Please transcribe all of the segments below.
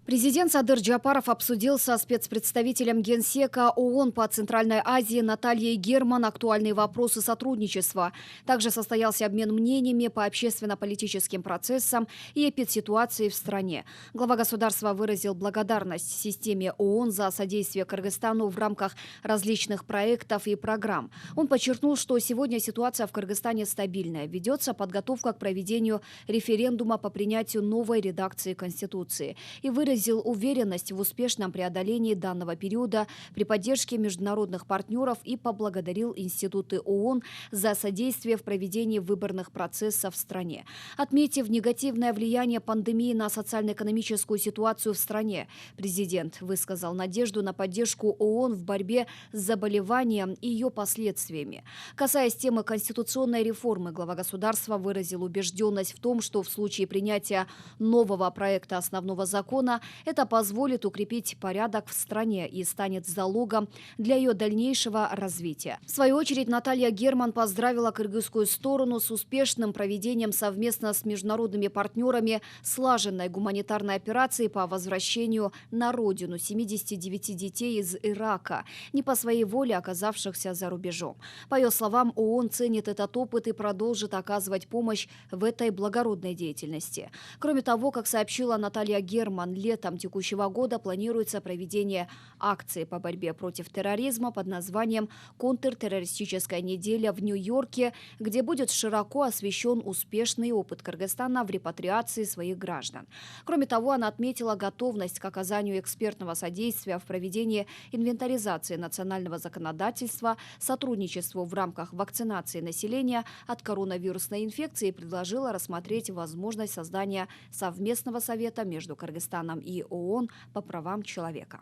Президент Садыр Джапаров обсудил со спецпредставителем Генсека ООН по Центральной Азии Натальей Герман актуальные вопросы сотрудничества. Также состоялся обмен мнениями по общественно-политическим процессам и эпидситуации в стране. Глава государства выразил благодарность системе ООН за содействие Кыргызстану в рамках различных проектов и программ. Он подчеркнул, что сегодня ситуация в Кыргызстане стабильная. Ведется подготовка к проведению референдума по принятию новой редакции Конституции. И выразил уверенность в успешном преодолении данного периода при поддержке международных партнеров и поблагодарил институты ООН за содействие в проведении выборных процессов в стране. Отметив негативное влияние пандемии на социально-экономическую ситуацию в стране, президент высказал надежду на поддержку ООН в борьбе с заболеванием и ее последствиями. Касаясь темы конституционной реформы, глава государства выразил убежденность в том, что в случае принятия нового проекта основного закона это позволит укрепить порядок в стране и станет залогом для ее дальнейшего развития. В свою очередь, Наталья Герман поздравила кыргызскую сторону с успешным проведением совместно с международными партнерами слаженной гуманитарной операции по возвращению на родину 79 детей из Ирака, не по своей воле оказавшихся за рубежом. По ее словам, ООН ценит этот опыт и продолжит оказывать помощь в этой благородной деятельности. Кроме того, как сообщила Наталья Герман, летом текущего года планируется проведение акции по борьбе против терроризма под названием «Контртеррористическая неделя» в Нью-Йорке, где будет широко освещен успешный опыт Кыргызстана в репатриации своих граждан. Кроме того, она отметила готовность к оказанию экспертного содействия в проведении инвентаризации национального законодательства, сотрудничеству в рамках вакцинации населения от коронавирусной инфекции и предложила рассмотреть возможность создания совместного совета между Кыргызстаном и ООН по правам человека.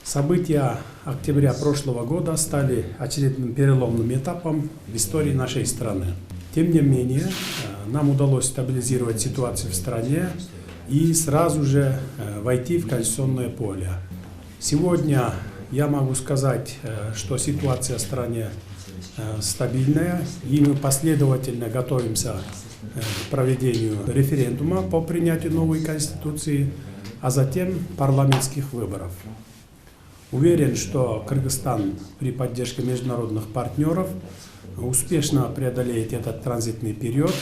События октября прошлого года стали очередным переломным этапом в истории нашей страны. Тем не менее, нам удалось стабилизировать ситуацию в стране и сразу же войти в конституционное поле. Сегодня я могу сказать, что ситуация в стране стабильная, и мы последовательно готовимся к проведению референдума по принятию новой Конституции, а затем парламентских выборов. Уверен, что Кыргызстан при поддержке международных партнеров успешно преодолеет этот транзитный период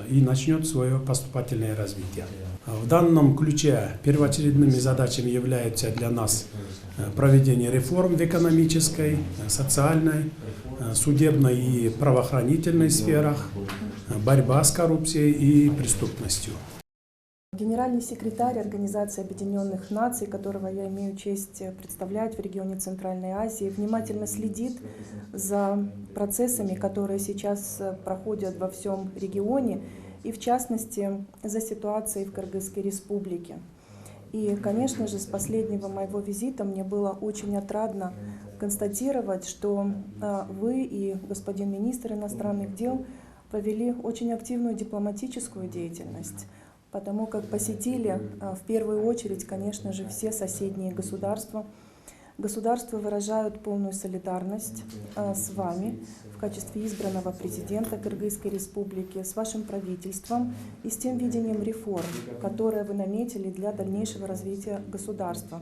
и начнет свое поступательное развитие. В данном ключе первоочередными задачами являются для нас проведение реформ в экономической, социальной, судебной и правоохранительной сферах, борьба с коррупцией и преступностью. Генеральный секретарь Организации Объединенных Наций, которого я имею честь представлять в регионе Центральной Азии, внимательно следит за процессами, которые сейчас проходят во всем регионе, и в частности за ситуацией в Кыргызской республике. И, конечно же, с последнего моего визита мне было очень отрадно констатировать, что вы и господин министр иностранных дел провели очень активную дипломатическую деятельность, потому как посетили в первую очередь, конечно же, все соседние государства. Государства выражают полную солидарность с вами в качестве избранного президента Кыргызской республики, с вашим правительством и с тем видением реформ, которые вы наметили для дальнейшего развития государства.